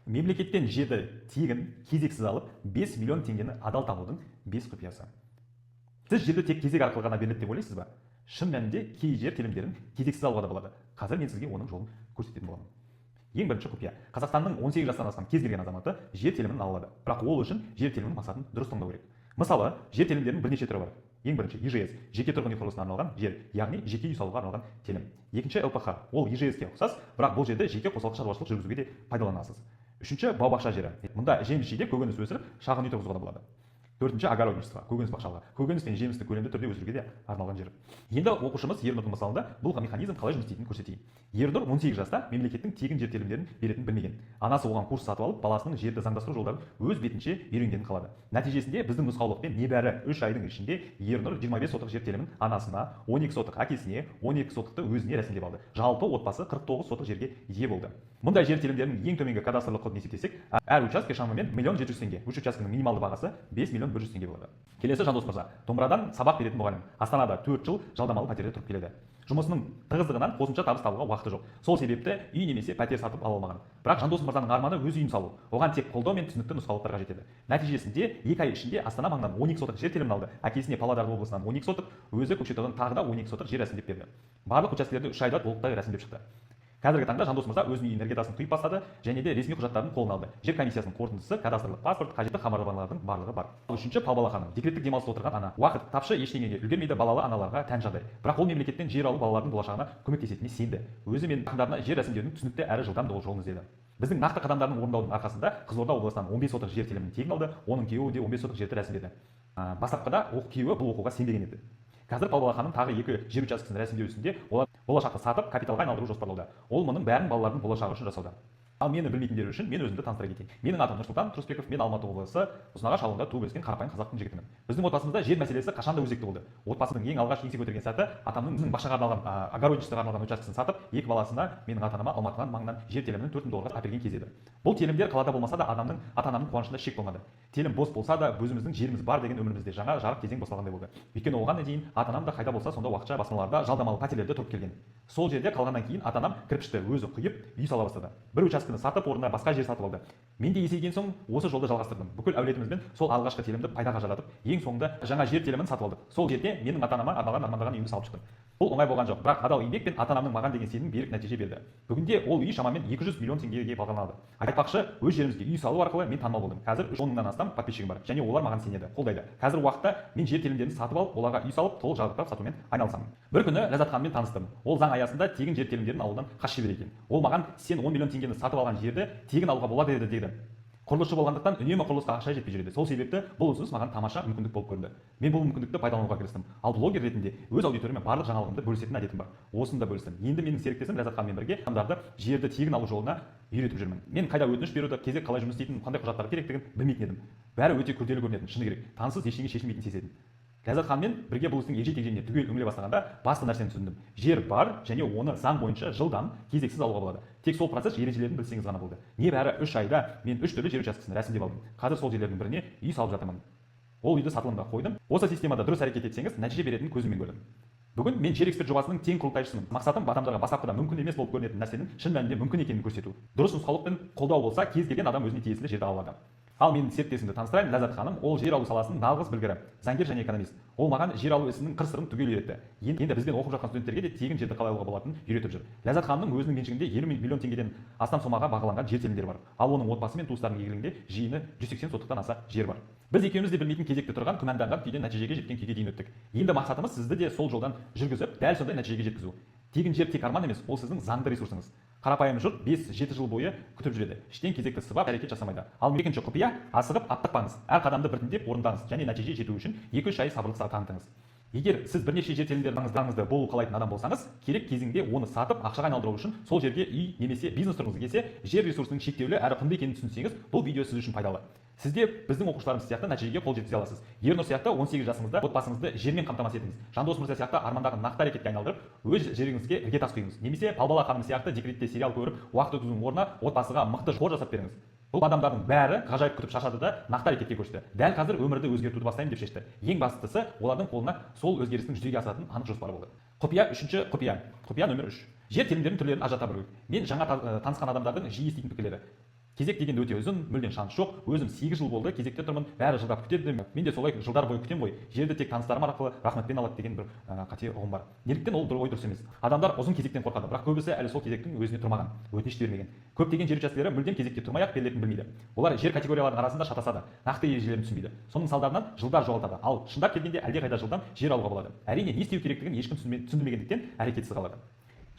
Мемлекеттен жерді тегін, кезексіз алып, 5 миллион теңгені адал табудың 5 құпиясы. Сіз жерді тек кезек арқылы ғана беріледі деп ойлайсыз ба? Шын мәнінде кей жер телімдерін кезексіз алуға да болады. Қазір мен сізге оның жолын көрсететін боламын. Ең бірінші құпия. Қазақстанның 18 жастан асқан кез келген азаматы жер телімін ала алады. Бірақ ол үшін жер телімінің мақсатын дұрыс таңдау керек. Мысалы, жер телімдерінің бірнеше түрі бар. Ең бірінші ИЖС, жеке тұрғын үй құрылысына арналған жер, яғни жеке үй салуға арналған телім. Екінші ЛПХ, ол ИЖС-ке ұқсас, бірақ бұл жерде жеке қосалқы шаруашылық жүргізуге де пайдаланасыз. Үшінші бау-бақша жері. Мұнда жеміс-жидек, көкөніс өсіріп, шағын үй тұрғызуға да болады. Төртінші огородничество, көкөніс бақшалығы. Көкөніс пен жемісті көлемді түрде өсіруге де арналған жер. Енді оқушымыз Ернұрдың мысалында бұл механизм қалай жұмыс істейтінін көрсетейін. Ернұр 18 жаста мемлекеттің тегін жер телімдерін беретінін білмеген. Анасы оған курс сатып алып, баласының жерді заңдастыру жолдарын өз бетінше үйренгенін қалады. Нәтижесінде біздің нұсқаулықпен небәрі 3 айдың ішінде Ернұр 25 сотық жер телімін анасына, 12 сотық әкесіне, 12 сотықты өзіне рәсімдеп алды. Жалпы отбасы 49 сотық жерге ие болды. Мұндай жер телімдерінің ең төменгі кадастрлық құнын есептесек, әр участке шамамен 1 700 000 теңге. Үш учаскенің минималды бағасы 5 100 000 теңге болады. Келесі Жандос мырза, домбырадан сабақ беретін мұғалім. Астанада 4 жыл жалдамалы пәтерде тұрып келеді. Жұмысының тығыздығынан қосымша табыс табуға уақыты жоқ. Сол себепті үй немесе пәтер сатып ала алмаған. Бірақ Жандос мырзаның арманы өз үйін салу. Оған тек қолдау мен түсінікті нұсқаулықтар қажет еді. Нәтижесінде 2 ай ішінде Астана маңынан 12 сотық жер телімін алды. Әкесіне Павлодар облысынан 12 сотық, өзі Көкшетаудан тағы да 12 сотық жер рәсімдеп берді. Барлық учаскелерді 3 айда толықтай рәсімдеп шықты. Қазіргі таңда Жандос мырза өзінің энергетасын құйып бастады және де ресми құжаттарын қолына алды. Жер комиссиясының қорытындысы, кадастрлық паспорт, қажетті хабарламалардың барлығы бар. Үшінші Павбала ханым, декреттік демалыста отырған ана. Уақыт тапшы, ештеңеге үлгермейді, балалы аналарға тән жағдай. Бірақ ол мемлекеттен жер алу балалардың болашағына көмектесетініне сенді. Өзі мен жақындарына жер рәсімдеудің түсінікті әрі жылдам жолын іздеді. Біздің нақты қадамдардың орындаудың арқасында Қызылорда облысынан 15 сотық жер телімін тегін алды, оның күйеуі де 15 сотық жерді рәсімдеді. Бастапқыда күйеуі бұл оқуға сенбеген еді. Қазір Павбала ханым тағы 2 жер учаскесін рәсімдеу үстінде, олар болашақта сатып капиталға айналдыру жоспарлауда. Ол мұның бәрін балалардың болашағы үшін жасауда. Ал мені білмейтіндер үшін мен өзімді таныстыра кетейін. Менің атым Нұрсұлтан Тұрысбеков, мен Алматы облысы Ұзынағаш ауылында туып өскен қарапайым қазақтың жігітімін. Біздің отбасымызда жер мәселесі қашанда өзекті болды. Отбасының ең алғаш еңсе көтерген сәті атамның бақшаға арналған огородничествоға арналған учаскесін сатып, 2 баласына менің ата-анама Алматыдан маңынан жер телімінің 4 долларға әперген кез еді. Бұл телімдер қалада болмаса да ата-анамның қуанышында шек болмады. Телім бос болса да өзіміздің жеріміз бар деген өмірімізде жаңа жарық кезең басталғандай болды. Өйткені оған дейін ата-анам да қайда болса сонда уақытша баспаналарда жалдамалы пәтерлерде тұрып келген. Сол жерде қалғаннан кейін ата-анам кірпішті өзі құйып үй сала бастады. Бір учаскені сатып, орнына басқа жер сатып алды. Мен де есейген соң осы жолды жалғастырдым. Бүкіл әулетімізбен сол алғашқы телімді пайдаға жаратып, ең соңында жаңа жер телімін сатып алдық. Сол жерде менің ата-анама арналған армандаған үйімді салып шықтым. Бұл оңай болған жоқ, бірақ адал еңбек пен ата-анамның маған деген сенім берік нәтиже берді. Бүгінде ол үй шамамен 200 миллион теңгеге бағаланады. Айтпақшы, өз жерімізге үй салу арқылы мен танымал болдым. Қазір 10 мыңнан астам подписчигім бар, және олар маған сенеді, қолдайды. Қазір уақытта мен жер телімдерін сатып алып, оларға үй салып, толық жабдықтап сатумен айналысамын. Бір күні Ләззат ханыммен таныстым. Ол заң аясында тегін жер телімдерін алудан қаш шебер екен. Ол маған сен 10 миллион теңгені сатып алған жерді тегін алуға болады деді. Құрылысшы болғандықтан үнемі құрылысқа ақша жетпей жүреді. Сол себепті бұл ұсыныс маған тамаша мүмкіндік болып көрінді. Мен бұл мүмкіндікті пайдалануға кірістім. Ал блогер ретінде өз аудиториямен барлық жаңалығымды бөлісетін әдетім бар. Осыны да бөлістім. Енді менің серіктесім Ләззат ханыммен бірге адамдарды жерді тегін алу жолына үйретіп жүрмін. Мен қайда өтініш беруді, кезек қалай жұмыс істейтінін, қандай құжаттар керектігін білмейтін едім. Бәрі өте күрделі көрінетін, шыны керек. Танысыз ештеңе шешілмейтінін сезедім. Ләззат ханыммен бірге бұл істің егжей-тегжейіне түгел үңіле бастағанда басты нәрсені түсіндім. Жер бар және оны заң бойынша жылдам, кезексіз алуға болады. Тек сол процесс ережелерін білсеңіз ғана болды. Небәрі 3 айда мен 3 түрлі жер учаскесін рәсімдеп алдым. Қазір сол жерлердің біріне үй салып жатырмын. Ол үйді сатылымға қойдым. Осы системада дұрыс әрекет етсеңіз, нәтиже беретінін көзіммен көрдім. Бүгін мен жер эксперт жобасының тең құрылтайшысымын. Мақсатым адамдарға бастапқыда мүмкін емес болып көрінетін нәрсенің шын мәнінде мүмкін екенін көрсету. Дұрыс нұсқаулық пен қолдау болса, кез келген адам өзіне тиесілі жерді ала алады. Ал менің серіктесімді таныстырайын, Ләззат ханым, ол жер алу саласының нағыз білгірі, заңгер және экономист. Ол маған жер алу ісінің қыр-сырын түгел үйретті. Енді бізбен оқып жатқан студенттерге де тегін жерді қалай алуға болатынын үйретіп жүр. Ләззат ханымның өзінің меншігінде 50 миллион теңгеден астам сомаға бағаланған жер телімдері бар. Ал оның отбасы мен туыстарының игілігінде жиыны 180 сотықтан аса жер бар. Біз екеуміз де білмейтін кезекте тұрған, күмәнданған күйден нәтижеге жеткен күйге дейін өттік. Енді мақсатымыз сізді де сол жолдан жүргізіп, дәл сондай нәтижеге жеткізу. Тегін жер тек арман емес, ол сіздің заңды ресурсыңыз. Қарапайым жұрт 5-7 жыл бойы күтіп жүреді. Іштен кезекті сыбап әрекет жасамайды. Ал екінші құпия, асығып аптықпаңыз. Әр қадамды біртіндеп орындаңыз және нәтиже жету үшін 2-3 ай сабырлық танытыңыз. Егер сіз бірнеше жер телімдеріңізді болу қалайтын адам болсаңыз, керек кезеңде оны сатып ақшаға айналдыру үшін сол жерге үй немесе бизнес тұрғыңыз келсе, жер ресурсының шектеулі әрі құнды екенін түсінсеңіз, бұл видео сіз үшін пайдалы. Сіз де біздің оқушыларымыз сияқты нәтижеге қол жеткізе аласыз. Ернұр сияқты 18 жасыңызда отбасыңызды жермен қамтамасыз етіңіз. Жандос мырза сияқты армандағы нақты әрекетке айналдырып, өз жеріңізге іргетас құйыңыз. Немесе Павбала ханым сияқты декретте сериал көріп, уақыт өткізудің орнына отбасыға мықты қор жасап беріңіз. Бұл адамдардың бәрі ғажайып күтіп шашады да нақты әрекетке көшті. Дәл қазір өмірді өзгертуді бастаймын деп шешті. Ең бастысы, олардың қолына сол өзгерістің жүзеге асатын анық жоспары болды. Үшінші құпия. Құпия номер 3. Жер телімдерінің түрлерін ажырата білу. Мен жаңа танысқан адамдардың жиі еститін пікірлері. кезек дегенде өте ұзын, мүлдем шанс жоқ. Өзім 8 жыл болды кезекте тұрмын, бәрі жылдап күтеді. Мен де солай жылдар бойы күтемін ғой. Жерді тек таныстарым арқылы рахметпен алады деген бір қате ұғым бар. Неліктен ол ой дұрыс емес. Адамдар ұзын кезектен қорқады, бірақ көбісі әлі сол кезектің өзіне тұрмаған, өтініш бермеген. Көптеген жер учаскелері мүлдем кезекте тұрмай-ақ берілетінін білмейді. Олар жер категорияларының арасында шатасады, нақты ережелерін түсінбейді. Соның салдарынан жылдар жоғалтады. Ал шындап келгенде әлдеқайда жылдам жер алуға болады. Әрине не істеу керектігін ешкім түсіндірмегендіктен әрекетсіз қалады.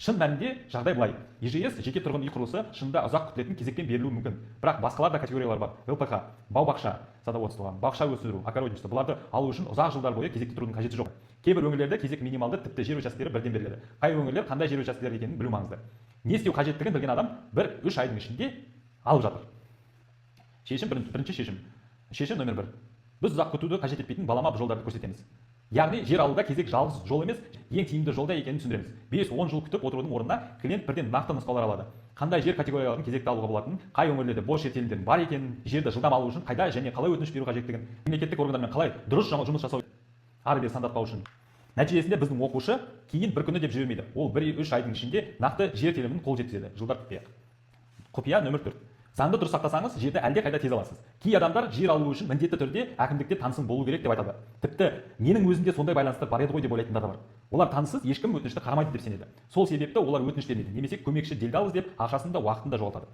Шын мәнінде жағдай былай. ЕЖС жеке тұрғын үй құрылысы шынында ұзақ күтілетін кезекпен берілуі мүмкін. Бірақ басқалар да категориялар бар. ЛПХ, бау-бақша, садоводство, бақша өсіру, огородничество. Бұларды алу үшін ұзақ жылдар бойы кезекте тұрудың қажеті жоқ. Кейбір өңірлерде кезек минималды, тіпті жер учаскелері бірден беріледі. Қай өңірлер қандай жер учаскелері екенін білу маңызды. Не істеу қажеттігін білген адам 1-3 айдың ішінде алып жатыр. Бірінші шешім номер 1. Біз ұзақ күтуді қажет етпейтін балама жолдарды көрсетеміз. Яғни жер алуда кезек жалғыз жол емес, ең тиімді жолда екенін түсіндіреміз. 5-10 жыл күтіп отырудың орнына клиент бірден нақты нұсқаулар алады. Қандай жер категорияларын кезекті алуға болатынын, қай өңірлерде бос жер телімдері бар екенін, жерді жылдам алу үшін қайда және қалай өтініш беру қажеттігін, мемлекеттік органдармен қалай дұрыс жұмыс жасау ары-бері сандатпау үшін. Нәтижесінде біздің оқушы кейін бір күні деп жібермейді. Ол 1-3 айдың ішінде нақты жер телімін қол жеткізеді. Жылдар күтпей-ақ. Құпия номер 4. Заңды дұрыс сақтасаңыз, жерді әлдеқайда тез аласыз. Кей адамдар жер алу үшін міндетті түрде әкімдікте танысым болу керек деп айтады. Тіпті менің өзімде сондай байланыстар бар еді ғой деп ойлайтындар да бар. Олар таныссыз ешкім өтінішті қарамайды деп сенеді. Сол себепті олар өтініш бермейді, немесе көмекші делдал іздеп ақшасын да уақытын да жоғалтады.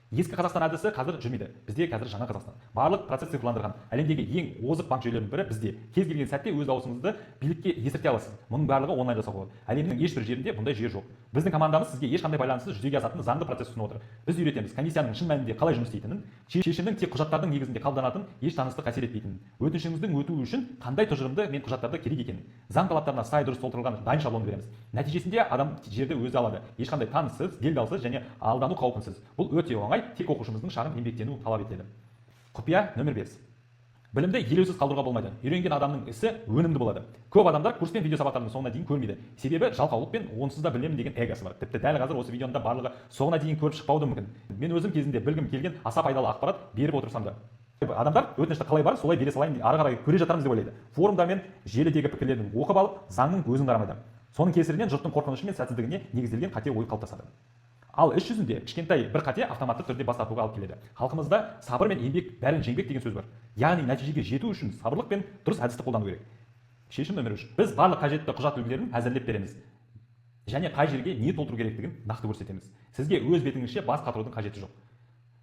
Ескі Қазақстан әдісі қазір жүрмейді. Бізде қазір жаңа Қазақстан. Барлық процесс цифрландырған. Әлемдегі ең озық банк жүйелерінің бірі бізде. Кез келген сәтте өз дауысыңызды билікке естірте аласыз. Мұның барлығы онлайн жасауға болады. Әлемнің ешбір жерінде бұндай жүйе жоқ. Біздің командамыз сізге ешқандай байланыссыз жүзеге асатын заңды процесс ұсынып отыр. Біз үйретеміз комиссияның шын мәнінде қалай жұмыс істейтінін, шешімнің тек құжаттардың негізінде қабылданатын, еш таныстық әсер етпейтінін, өтінішіңіздің өтуі үшін қандай тұжырымды мен құжаттарды керек екенін, заң талаптарына сай дұрыс толтырылған дайын шаблон береміз. Нәтижесінде адам жерді өзі алады, ешқандай таныссыз, делдалсыз және алдану қаупінсіз. Бұл өте оңай, тек оқушымыздың шағын еңбектену талап етеді. Құпия номер 5. Білімді елеусіз қалдыруға болмайды. Үйренген адамның ісі өнімді болады. Көп адамдар курс пен видео сабақтардың соңына дейін көрмейді. Себебі жалқаулық пен онсыз да білемін деген эгосы бар. Тіпті дәл қазір осы видеода барлығы соңына дейін көріп шықпауы мүмкін. Мен өзім кезінде білгім келген аса пайдалы ақпарат беріп отырсам да. Адамдар өтінішті қалай бар, солай бере салайын, ары қарай көре жатармыз деп ойлайды. Форумдар мен желідегі пікірлерін оқып алып, заңның өзін қарамайды. Соның кесірінен жұрттың қорқынышы мен сәтсіздігіне негізделген қате ой қалыптасады. Ал іс жүзінде кішкентай бір қате автоматты түрде бас тартуға алып келеді. Халқымызда сабыр мен еңбек бәрін жеңбек деген сөз бар. Яғни нәтижеге жету үшін сабырлық пен дұрыс әдісті қолдану керек. Шешім номер 3. Біз барлық қажетті құжат үлгілерін әзірлеп береміз. Және қай жерге не толтыру керектігін нақты көрсетеміз. Сізге өз бетіңізше бас қатырудың қажеті жоқ.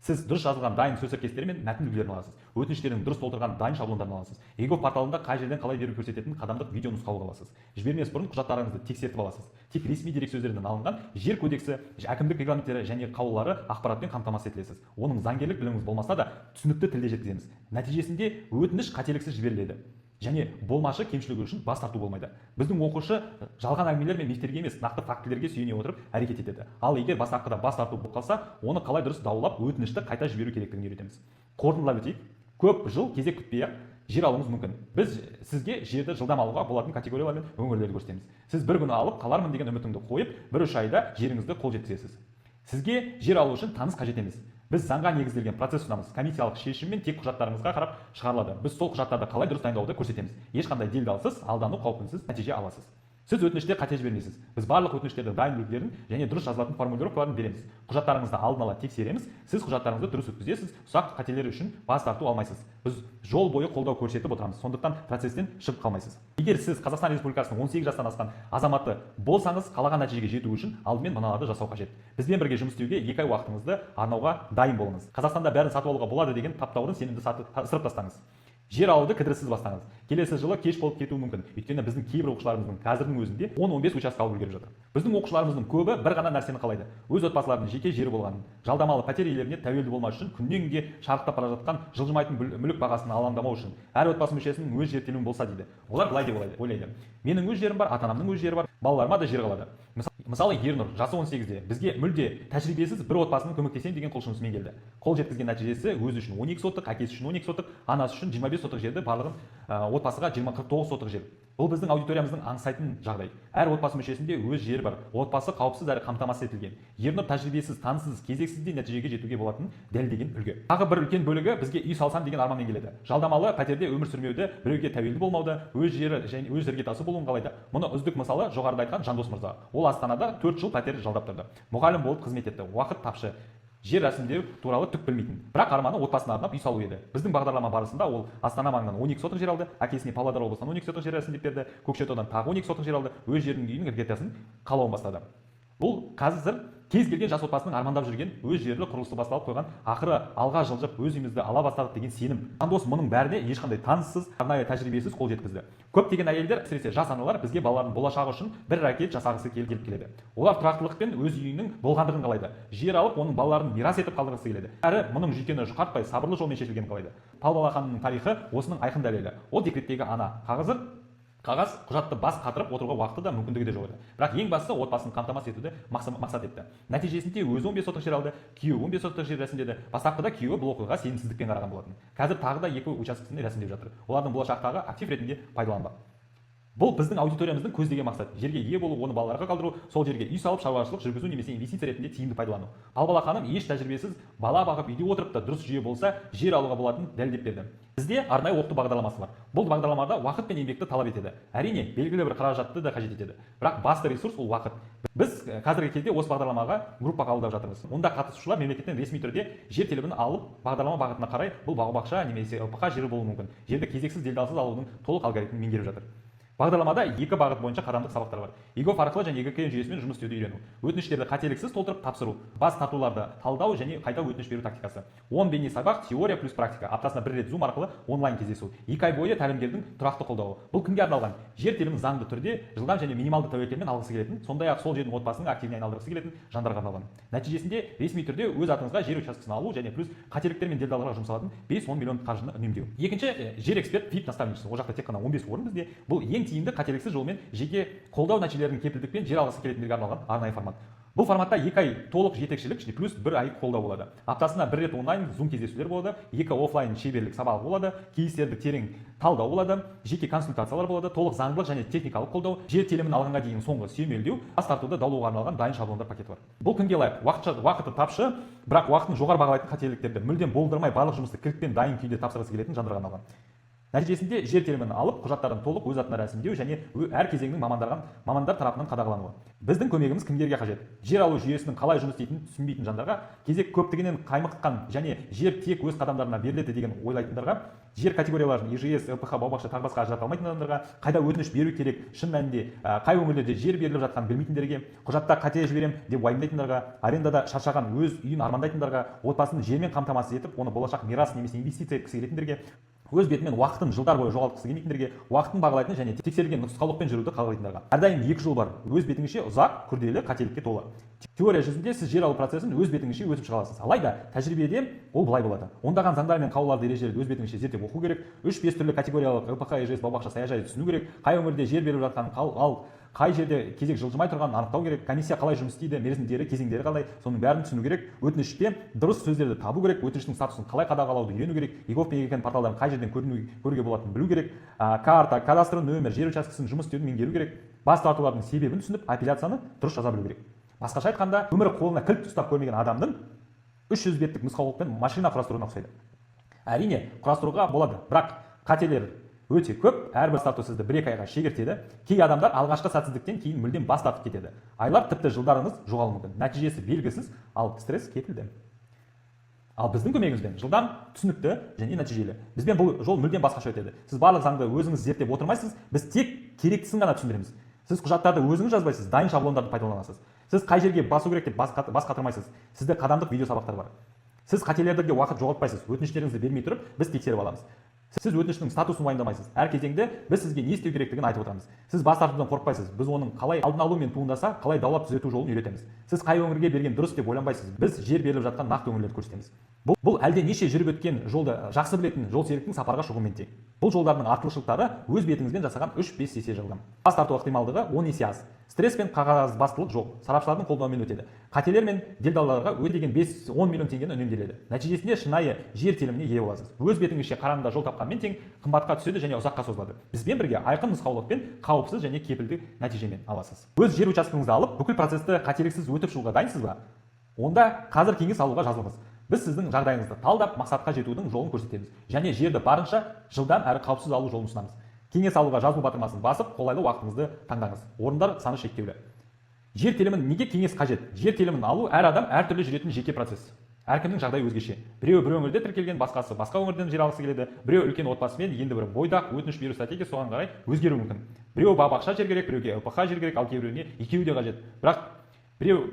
Сіз дұрыс жазылған дайын сөз тіркестері мен мәтін үлгілерін аласыз. Өтініштердің дұрыс толтырған дайын шаблондарын аласыз. ЕГО порталында қай жерден қалай беру көрсететін қадамдық видео нұсқаулық аласыз. Жібермес бұрын құжаттарыңызды тексертіп аласыз. Тек ресми дерек сөздерінен алынған жер кодексі, әкімдік регламенттері және қаулылары ақпаратпен қамтамасыз етілесіз. Оның заңгерлік біліміңіз болмаса да түсінікті тілде жеткіземіз. Нәтижесінде өтініш қателіксіз жіберіледі. Және болмашы кемшілігі үшін бас тарту болмайды. Біздің оқушы жалған әңгімелер мен мифтерге емес, нақты фактілерге сүйене отырып әрекет етеді. Ал егер бастапқыда бас тарту болып қалса, оны қалай дұрыс даулап, өтінішті қайта жіберу керектігін үйретеміз. Қорытындылап өтейік. Көп жыл кезек күтпей-ақ жер алуыңыз мүмкін. Біз сізге жерді жылдам алуға болатын категориялар мен өңірлерді көрсетеміз. Сіз бір күні алып қалармын деген үмітіңді қойып, 1-3 айда жеріңізді қол жеткізесіз. Сізге жер алу үшін таныс қажет емес. Біз заңға негізделген процесс ұсынамыз. Комиссиялық шешіммен тек құжаттарыңызға қарап шығарылады. Біз сол құжаттарды қалай дұрыс дайындауды көрсетеміз. Ешқандай делдалсыз, алдану қаупінсіз нәтиже аласыз. Сіз өтініште қате жібермейсіз. Біз барлық өтініштерді дайын үлгілерін және дұрыс жазылатын формулировкаларын береміз. Құжаттарыңызды алдын ала тексереміз. Сіз құжаттарыңызды дұрыс өткізесіз. Ұсақ қателер үшін бас тарту алмайсыз. Біз жол бойы қолдау көрсетіп отырамыз. Сондықтан процесстен шығып қалмайсыз. Егер сіз Қазақстан Республикасының 18 жастан асқан азаматы болсаңыз, қалаған нәтижеге жету үшін алдымен мыналарды жасау қажет. Бізбен бірге жұмыс істеуге 2 ай уақытыңызды арнауға дайын болыңыз. Қазақстанда бәрін сатып алуға болады деген таптаурын сенімді ысырып тастаңыз. Жер алуды кідіріссіз бастаңыз. Келесі жылы кеш болып кетуі мүмкін. Өйткені біздің кейбір оқушыларымыздың қазірдің өзінде 10-15 участка алып үлгеріп жатыр. Біздің оқушыларымыздың көбі бір ғана нәрсені қалайды. Өз отбасыларының жеке жері болғанын, жалдамалы пәтер иелеріне тәуелді болмас үшін, күннен күнге шарықтап бара жатқан жылжымайтын мүлік бағасын алаңдамау үшін, әр отбасы мүшесінің өз жер телімі болса дейді. Олар былай деп ойлайды. Менің өз жерім бар, ата-анамның өз жері бар, балаларыма да жер қалады. Мысалы, Ернұр, жасы 18-де бізге мүлде тәжірибесіз бір отбасының көмектесем деген құлшынысымен келді. Қол жеткізген нәтижесі өзі үшін 12 сотық, әкесі үшін 12 сотық, анасы үшін 25 сотық жерді барлығын отбасыға 20-49 сотық жер. Бұл біздің аудиториямыздың аңсайтын жағдай. Әр отбасы мүшесінде өз жері бар. Отбасы қауіпсіз әрі қамтамасыз етілген. Ернұр тәжірибесіз, танысыз, кезексіз де нәтижеге жетуге болатынын дәлелдеген үлгі. Тағы бір үлкен бөлігі бізге үй салсам деген арманмен келеді. Жалдамалы пәтерде өмір сүрмеуді, біреуге тәуелді болмауды, өз жері және өз іргетасы болуын қалайды. Мұны үздік мысалы жоғарыда айтқан Жандос мырза. Ол Астанада 4 жыл пәтер жалдап тұрды. Мұғалім болып қызмет етті. Уақыт тапшы. жер рәсімдеу туралы түк білмейтін, бірақ арманы отбасына арнап үй салу еді. Біздің бағдарлама барысында ол Астана маңынан 12 сотық жер алды, әкесіне Павлодар облысынан 12 сотық жер рәсімдеп берді, Көкшетаудан тағы 12 сотық жер алды, өз жерінің үйінің іргетасын қалауын бастады. Бұл қазір кез келген жас отбасының армандап жүрген, өз жерлі құрылысы басталып қойған, ақыры алға жылжып өз үйімізді ала бастадық деген сенім. Жандос мұның бәріне ешқандай таныссыз, арнайы тәжірибесіз қол жеткізді. Көптеген әйелдер, әсіресе жас аналар бізде балалардың болашағы үшін бір ракет жасағысы келіп келеді. Олар тұрақтылықпен өз үйінің болғандығын қалайды. Жер алып, оның балаларын мирас етіп қалдырғысы келеді. Әрі мұның жүйкені жұқартпай сабырлы жолмен шешілгенін қалайды. Пал Балақанның тарихы осының айқын дәлелі. Ол декреттегі ана. Қағаз құжатты бас қатырып отыруға уақыты да мүмкіндігі де жоқ еді. Бірақ ең бастысы отбасын қамтамасыз етуді мақсат етті. Нәтижесінде өзі 15 сотық жер алды, күйеуі 15 сотық жер рәсімдеді. Бастапқыда күйеуі бұл оқиғаға сенімсіздікпен қараған болатын. Қазір тағы да 2 учаскесін рәсімдеп жатыр. Олардың болашақтағы актив ретінде пайдаланбақ. Бұл біздің аудиториямыздың көздеген мақсат. Жерге ие болу, оны балаларға қалдыру, сол жерге үй салып шаруашылық жүргізу немесе инвестиция ретінде тиімді пайдалану. Пал Балақаным еш тәжірибесіз бала бағып үйде отырып та дұрыс жүйе болса, жер алуға болатынын дәлелдеп берді. Бізде арнайы оқыту бағдарламасы бар. Бұл бағдарламада уақыт пен еңбекті талап етеді. Әрине, белгілі бір қаражатты да қажет етеді. Бірақ басты ресурс ол уақыт. Біз қазіргі кезде осы бағдарламаға группа қабылдап жатырмыз. Онда қатысушылар мемлекеттен ресми түрде жер телімін алып, бағдарлама бағытына қарай бұл бау-бақша немесе ЛПХ жері болуы мүмкін. Жерді кезексіз делдалсыз алудың толық алгоритмін меңгеріп жатыр. Бағдарламада 2 бағыт бойынша қарамдық сабақтар бар. ЕГОФ арқылы және ЕГК жүйесімен жұмыс істеуді үйрену. Өтініштерді қателіксіз толтырып тапсыру. Бас тартуларды талдау және қайта өтініш беру тактикасы. 10 бейне сабақ, теория плюс практика. Аптасына 1 рет Zoom арқылы онлайн кездесу. 2 ай бойы тәлімгердің тұрақты қолдауы. Бұл кімге арналған? Жер телімін заңды түрде жылдам және минималды тәуекелмен алғысы келетін, сондай-ақ сол жердің отбасының активіне айналдырғысы келетін жандарға арналған. Нәтижесінде ресми түрде өз атыңызға жер учаскесін алу және плюс қателіктер мен делдалдарға жұмсалатын 5-10 миллион қаржыны үнемдеу. Екінші, жер эксперт VIP наставничество. Ол жақта тек қана 15 орын бізде. Бұл ең тиімді қателіксіз жолмен жеке қолдау нәтижелерін кепілдікпен жер алғысы келетіндерге арналған арнайы формат. Бұл форматта 2 ай толық жетекшілік плюс 1 ай қолдау болады. Аптасына 1 рет онлайн Zoom кездесулер болады, 2 офлайн шеберлік сабағы болады, кейстерді терең талдау болады, жеке консультациялар болады, толық заңдылық және техникалық қолдау, жер телімін алғанға дейін соңғы сүйемелдеу, бас тартуды даулауға арналған дайын шаблондар пакеті бар. Бұл кімге лайық? Уақыты тапшы, бірақ уақытын жоғары бағалайтын қателіктерді мүлдем болдырмай барлық жұмысты кілтпен дайын күйде тапсырғысы келетін жандарға арналған. Нәтижесінде жер телімін алып, құжаттарын толық өз атына рәсімдеу және әр кезеңнің мамандар тарапынан қадағалануы. Біздің көмегіміз кімдерге қажет? Жер алу жүйесінің қалай жұмыс істейтінін түсінбейтін жандарға, кезек көптігінен қаймыққан және жер тек өз қадамдарына беріледі деген ойлайтындарға, жер категорияларын ИЖС, ЛПХ, бау-бақша тағы басқа ажырата алмайтын адамдарға, қайда өтініш беру керек, шын мәнінде қай өңірлерде жер беріліп жатқанын білмейтіндерге, құжатта қате жіберем деп уайымдайтындарға, арендада шаршаған өз үйін армандайтындарға, отбасын жермен қамтамасыз етіп, оны болашақ мирас немесе инвестиция еткісі келетіндерге, өз бетімен уақытын жылдар бойы жоғалтқысы келмейтіндерге, уақытын бағалайтын және тексерілген нұсқаулықпен жүруді қалайтындарға. Әрдайым 2 жол бар. Өз бетіңізше ұзақ, күрделі, қателікке толы. Теория жүзінде сіз жер алу процесін өз бетіңізше өтіп шыға аласыз. Алайда тәжірибеде ол былай болады. Ондаған заңдар мен қаулыларды, ережелерді өз бетіңізше зерттеп оқу керек. 3-5 түрлі категориялық ЛПХ, ИЖС, бау-бақша, саяжайды түсіну керек. Қай өңірде жер беріліп жатқанын, ал қай жерде кезек жылжымай тұрғанын анықтау керек. Комиссия қалай жұмыс істейді, мерзімдері, кезеңдері қалай, соның бәрін түсіну керек. Өтініште дұрыс сөздерді табу керек, өтініштің статусын қалай қадағалауды үйрену керек. ЕГОФ пен ЕГК порталдарын қай жерден көруге болатынын білу керек. Карта, кадастр нөмір, жер учаскесінің жұмыс істеуін меңгеру керек. Бас тартулардың себебін түсініп, апелляцияны дұрыс жаза білу керек. Басқаша айтқанда, өмірі қолына кілт ұстап көрмеген адамның 300 беттік нұсқаулықпен машина құрастыруына ұқсайды. Әрине, құрастыруға болады, бірақ қателер өте көп, әрбір старту сізді 1-2 айға шегертеді. Кей адамдар алғашқы сәтсіздіктен кейін мүлдем бас тартып кетеді. Айлар тіпті жылдарыңыз жоғалуы мүмкін. Нәтижесі белгісіз, ал стресс кетілді. Ал біздің көмегімізбен жылдам, түсінікті және нәтижелі. Бізбен бұл жол мүлдем басқаша өтеді. Сіз барлық заңды өзіңіз зерттеп отырмайсыз, біз тек керектісін ғана түсіндіреміз. Сіз құжаттарды өзіңіз жазбайсыз, дайын шаблондарды пайдаланасыз. Сіз қай жерге басу керек деп бас қатырмайсыз. Сізде қадамдық видео сабақтар бар. Сіз қателерге уақыт жоғалтпайсыз. Өтініштеріңізді бермей тұрып, біз тексеріп аламыз. Сіз өтініштің статусын уайымдамайсыз. Әр кезеңде біз сізге не істеу керектігін айтып отырамыз. Сіз бас тартудан қорықпайсыз. Біз оның қалай алдын алу мен туындаса, қалай даулап түзету жолын үйретеміз. Сіз қай өңірге берген дұрыс деп ойланбайсыз. Біз жер беріліп жатқан нақты өңірлерді көрсетеміз. Бұл әлде неше жүріп өткен жолды жақсы білетін жол серіктің сапарға шығуымен тең. Бұл жолдардың артықшылықтары өз бетіңізбен жасаған 3-5 есе жылдам. Бас тарту ықтималдығы 10 есе аз. Стресс пен қағазбастылық жоқ. Сарапшылардың қолдауымен өтеді. Қателер мен делдалдарға өтеген 5-10 миллион теңгені үнемделеді. Нәтижесінде шынайы жер теліміне ие боласыз. Өз бетіңізше қараңғыда жол тапқанмен тең қымбатқа түседі және ұзаққа созылады. Бізбен бірге айқын нұсқаулықпен қауіпсіз және кепілді нәтижемен аласыз. Өз жер учаскеңізді алып, бүкіл процесті қателіксіз өтіп шығуға дайынсыз ба? Онда қазір кеңес алуға жазылыңыз. Біз сіздің жағдайыңызды талдап, мақсатқа жетудің жолын көрсетеміз және жерді барынша жылдам әрі қауіпсіз алу жолын ұсынамыз. Кеңес алуға жазылу батырмасын басып, қолайлы уақытыңызды таңдаңыз. Орындар саны шектеулі. Жер телімін неге кеңес қажет? Жер телімін алу әр адам әртүрлі жүретін жеке процесс. әркімнің жағдайы өзгеше. Біреу бір өңірде тіркелген, басқасы басқа өңірден жер алғысы келеді. Біреу үлкен отбасымен, енді бірі бойдақ, өтініш беру стратегиясы соған қарай өзгеруі мүмкін. Біреу бақша жер керек, біреуге ЛПХ жер керек, ал кейбіреуіне екеуі де қажет. Бірақ біреу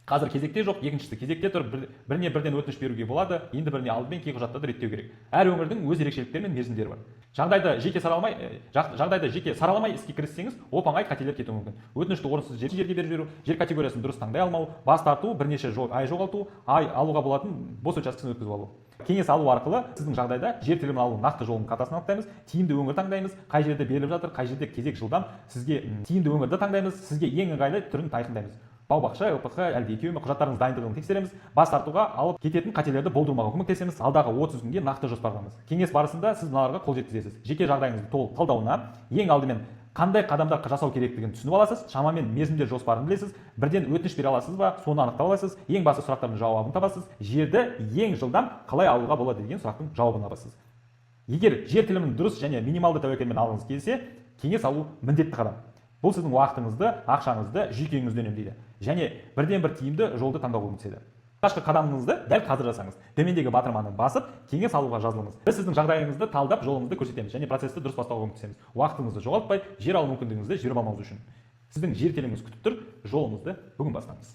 қазір кезекте жоқ, екіншісі кезекте тұр, біріне бірден өтініш беруге болады, енді біріне алдымен кей құжаттарды реттеу керек. Әр өңірдің өз ерекшеліктері мен мерзімдері бар. Жағдайды жеке сараламай іске кіріссеңіз, оп-оңай қателер кетуі мүмкін. Өтінішті орынсыз жерге беріп жіберу, жер категориясын дұрыс таңдай алмау, бас тарту, бірнеше ай жоғалту, ай алуға болатын бос учаскесін өткізіп алу. Кеңес алу арқылы сіздің жағдайда жер телімін алу нақты жолын картасын анықтаймыз, тиімді өңір таңдаймыз, қай жерде беріліп жатыр, қай жерде кезек жылдам, сізге тиімді өңірді таңдаймыз, сізге ең ыңғайлы түрін айқындаймыз. Бау-бақша, ЛПХ, әлде екеуі ме, құжаттарыңыз дайындығын тексереміз, бас тартуға алып кететін қателерді болдырмауға көмектесеміз, алдағы 30 күнге нақты жоспарлаңыз. Кеңес барысында сіз мыналарға қол жеткізесіз. Жеке жағдайыңызды толық талдауына ең алдымен қандай қадамдар жасау керектігін түсініп аласыз, шамамен мерзімдер жоспарын білесіз, бірден өтініш бере аласыз ба, соны анықтап аласыз, ең басты сұрақтардың жауабын табасыз, жерді ең жылдам қалай алуға болады деген сұрақтың жауабын табасыз. Егер жер телімін дұрыс және минималды тәуекелмен алғыңыз келсе, кеңес алу міндетті қадам. Бұл сіздің уақытыңызды, ақшаңызды, жүйкеңізді үнемдейді және бірден бір тиімді жолды таңдауға көмектеседі. Алғашқы қадамыңызды дәл қазір жасаңыз. Төмендегі батырманы басып, кеңес алуға жазылыңыз. Біз сіздің жағдайыңызды талдап, жолыңызды көрсетеміз және процесті дұрыс бастауға көмектесеміз. Уақытыңызды жоғалтпай, жер алу мүмкіндігіңізді жіберіп алмауыңыз үшін. Сіздің жер теліміңіз күтіп тұр, жолыңызды бүгін бастаңыз.